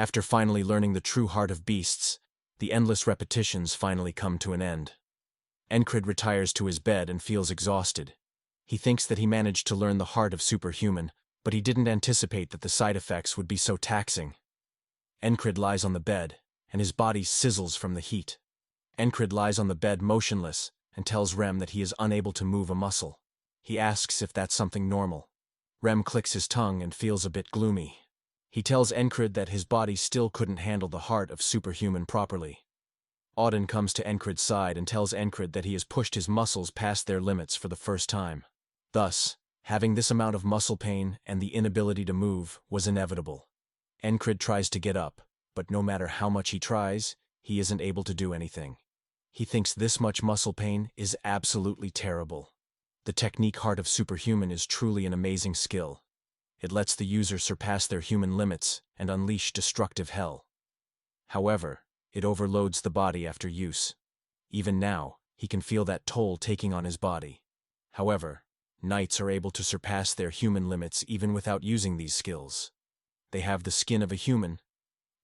After finally learning the true heart of beasts, the endless repetitions finally come to an end. Encred retires to his bed and feels exhausted. He thinks that he managed to learn the heart of superhuman, but he didn't anticipate that the side effects would be so taxing. Encred lies on the bed, and his body sizzles from the heat. Encred lies on the bed motionless and tells Rem that he is unable to move a muscle. He asks if that's something normal. Rem clicks his tongue and feels a bit gloomy. He tells Encred that his body still couldn't handle the heart of superhuman properly. Auden comes to Encred's side and tells Encred that he has pushed his muscles past their limits for the first time. Thus, having this amount of muscle pain and the inability to move was inevitable. Encred tries to get up, but no matter how much he tries, he isn't able to do anything. He thinks this much muscle pain is absolutely terrible. The technique Heart of Superhuman is truly an amazing skill. It lets the user surpass their human limits and unleash destructive hell. However, it overloads the body after use. Even now, he can feel that toll taking on his body. However, knights are able to surpass their human limits even without using these skills. They have the skin of a human,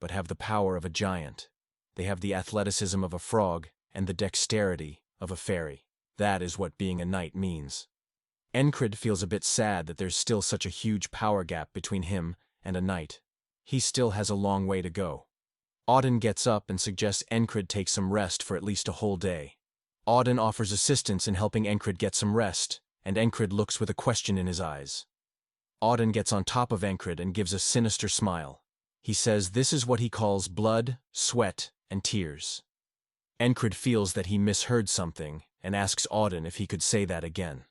but have the power of a giant. They have the athleticism of a frog and the dexterity of a fairy. That is what being a knight means. Encred feels a bit sad that there's still such a huge power gap between him and a knight. He still has a long way to go. Auden gets up and suggests Encred take some rest for at least a whole day. Auden offers assistance in helping Encred get some rest, and Encred looks with a question in his eyes. Auden gets on top of Encred and gives a sinister smile. He says this is what he calls blood, sweat, and tears. Encred feels that he misheard something and asks Auden if he could say that again.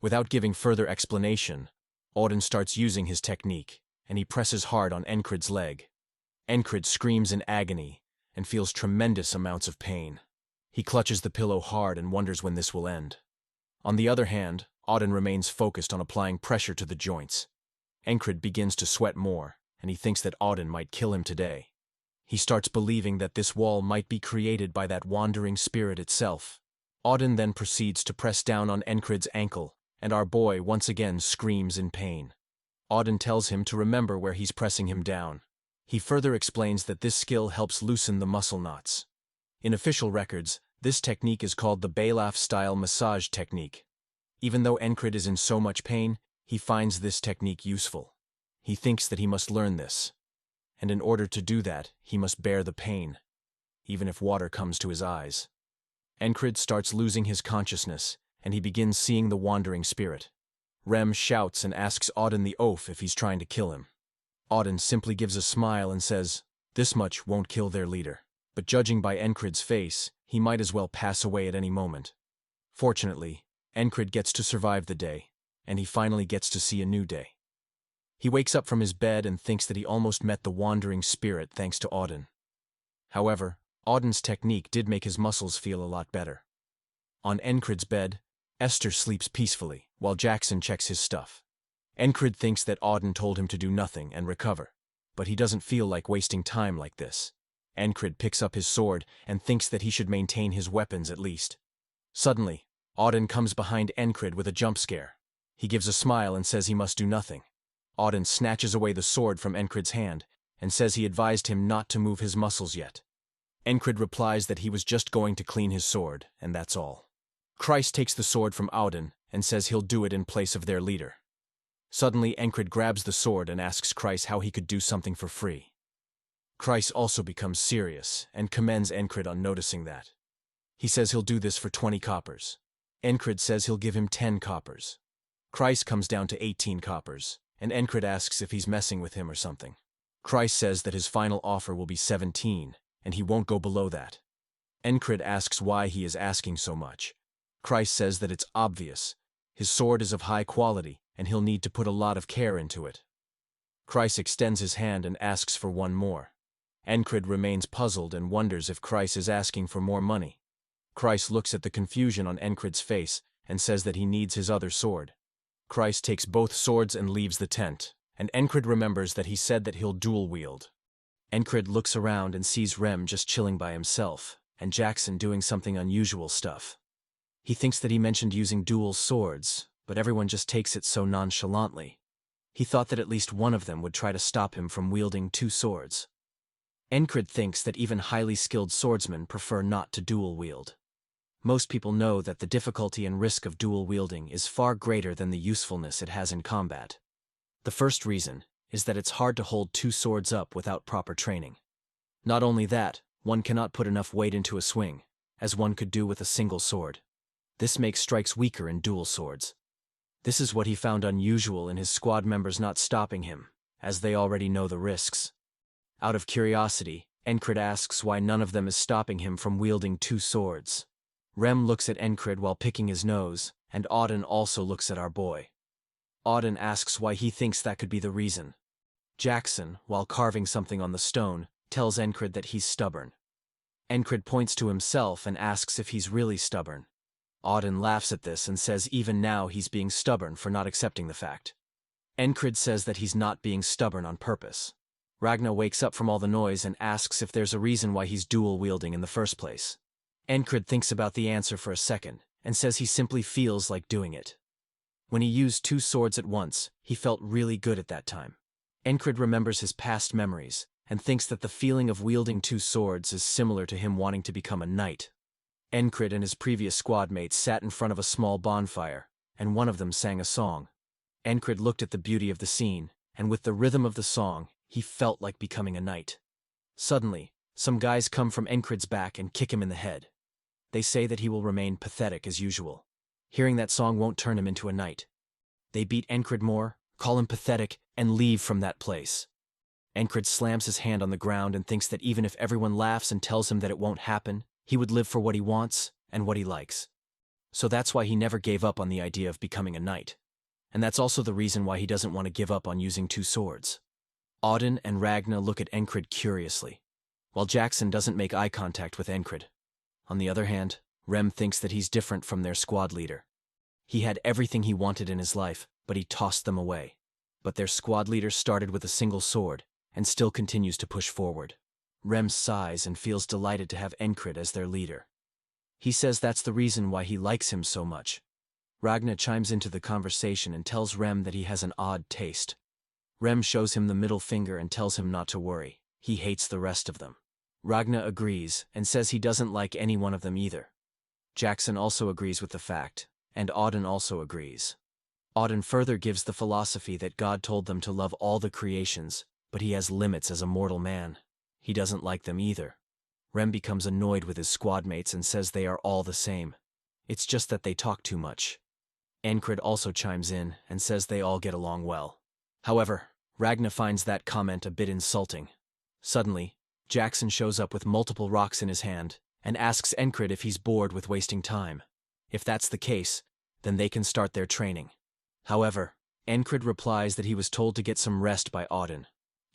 Without giving further explanation, Auden starts using his technique, and he presses hard on Encred's leg. Encred screams in agony and feels tremendous amounts of pain. He clutches the pillow hard and wonders when this will end. On the other hand, Auden remains focused on applying pressure to the joints. Encred begins to sweat more, and he thinks that Auden might kill him today. He starts believing that this wall might be created by that wandering spirit itself. Auden then proceeds to press down on Encred's ankle, and our boy once again screams in pain. Auden tells him to remember where he's pressing him down. He further explains that this skill helps loosen the muscle knots. In official records, this technique is called the Balaf-style massage technique. Even though Encred is in so much pain, he finds this technique useful. He thinks that he must learn this. And in order to do that, he must bear the pain, even if water comes to his eyes. Encred starts losing his consciousness, and he begins seeing the wandering spirit. Rem shouts and asks Auden the oaf if he's trying to kill him. Auden simply gives a smile and says, this much won't kill their leader. But judging by Encred's face, he might as well pass away at any moment. Fortunately, Encred gets to survive the day, and he finally gets to see a new day. He wakes up from his bed and thinks that he almost met the wandering spirit thanks to Auden. However, Auden's technique did make his muscles feel a lot better. On Encred's bed, Esther sleeps peacefully, while Jackson checks his stuff. Encred thinks that Auden told him to do nothing and recover, but he doesn't feel like wasting time like this. Encred picks up his sword and thinks that he should maintain his weapons at least. Suddenly, Auden comes behind Encred with a jump scare. He gives a smile and says he must do nothing. Auden snatches away the sword from Encred's hand and says he advised him not to move his muscles yet. Encred replies that he was just going to clean his sword, and that's all. Christ takes the sword from Auden and says he'll do it in place of their leader. Suddenly, Encred grabs the sword and asks Christ how he could do something for free. Christ also becomes serious and commends Encred on noticing that. He says he'll do this for 20 coppers. Encred says he'll give him 10 coppers. Christ comes down to 18 coppers, and Encred asks if he's messing with him or something. Christ says that his final offer will be 17, and he won't go below that. Encred asks why he is asking so much. Christ says that it's obvious. His sword is of high quality, and he'll need to put a lot of care into it. Christ extends his hand and asks for one more. Encred remains puzzled and wonders if Christ is asking for more money. Christ looks at the confusion on Encred's face and says that he needs his other sword. Christ takes both swords and leaves the tent, and Encred remembers that he said that he'll dual wield. Encred looks around and sees Rem just chilling by himself, and Jackson doing something unusual stuff. He thinks that he mentioned using dual swords, but everyone just takes it so nonchalantly. He thought that at least one of them would try to stop him from wielding 2 swords. Encred thinks that even highly skilled swordsmen prefer not to dual wield. Most people know that the difficulty and risk of dual wielding is far greater than the usefulness it has in combat. The first reason is that it's hard to hold two swords up without proper training. Not only that, one cannot put enough weight into a swing, as one could do with a single sword. This makes strikes weaker in dual swords. This is what he found unusual in his squad members not stopping him, as they already know the risks. Out of curiosity, Encred asks why none of them is stopping him from wielding two swords. Rem looks at Encred while picking his nose, and Auden also looks at our boy. Auden asks why he thinks that could be the reason. Jackson, while carving something on the stone, tells Encred that he's stubborn. Encred points to himself and asks if he's really stubborn. Auden laughs at this and says even now he's being stubborn for not accepting the fact. Encred says that he's not being stubborn on purpose. Ragna wakes up from all the noise and asks if there's a reason why he's dual wielding in the first place. Encred thinks about the answer for a second and says he simply feels like doing it. When he used two swords at once, he felt really good at that time. Encred remembers his past memories and thinks that the feeling of wielding two swords is similar to him wanting to become a knight. Encred and his previous squad mates sat in front of a small bonfire, and one of them sang a song. Encred looked at the beauty of the scene, and with the rhythm of the song, he felt like becoming a knight. Suddenly, some guys come from Encred's back and kick him in the head. They say that he will remain pathetic as usual. Hearing that song won't turn him into a knight. They beat Encred more, call him pathetic, and leave from that place. Encred slams his hand on the ground and thinks that even if everyone laughs and tells him that it won't happen, he would live for what he wants and what he likes. So that's why he never gave up on the idea of becoming a knight. And that's also the reason why he doesn't want to give up on using two swords. Auden and Ragna look at Encred curiously, while Jackson doesn't make eye contact with Encred. On the other hand, Rem thinks that he's different from their squad leader. He had everything he wanted in his life, but he tossed them away. But their squad leader started with a single sword, and still continues to push forward. Rem sighs and feels delighted to have Encred as their leader. He says that's the reason why he likes him so much. Ragna chimes into the conversation and tells Rem that he has an odd taste. Rem shows him the middle finger and tells him not to worry. He hates the rest of them. Ragna agrees and says he doesn't like any one of them either. Jackson also agrees with the fact, and Auden also agrees. Auden further gives the philosophy that God told them to love all the creations, but he has limits as a mortal man. He doesn't like them either. Rem becomes annoyed with his squad mates and says they are all the same. It's just that they talk too much. Encred also chimes in and says they all get along well. However, Ragna finds that comment a bit insulting. Suddenly, Jackson shows up with multiple rocks in his hand and asks Encred if he's bored with wasting time. If that's the case, then they can start their training. However, Encred replies that he was told to get some rest by Auden.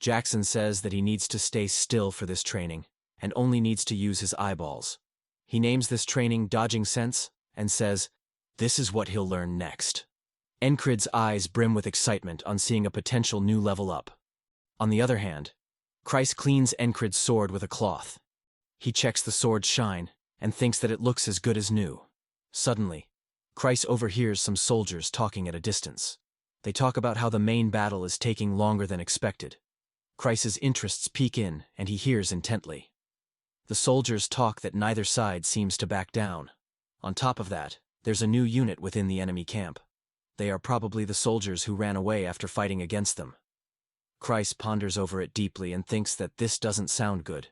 Jackson says that he needs to stay still for this training and only needs to use his eyeballs. He names this training Dodging Sense and says, this is what he'll learn next. Encred's eyes brim with excitement on seeing a potential new level up. On the other hand, Kreis cleans Encred's sword with a cloth. He checks the sword's shine and thinks that it looks as good as new. Suddenly, Kreis overhears some soldiers talking at a distance. They talk about how the main battle is taking longer than expected. Kreis's interests peek in and he hears intently. The soldiers talk that neither side seems to back down. On top of that, there's a new unit within the enemy camp. They are probably the soldiers who ran away after fighting against them. Kreis ponders over it deeply and thinks that this doesn't sound good.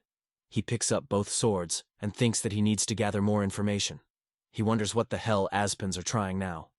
He picks up both swords and thinks that he needs to gather more information. He wonders what the hell Aspens are trying now.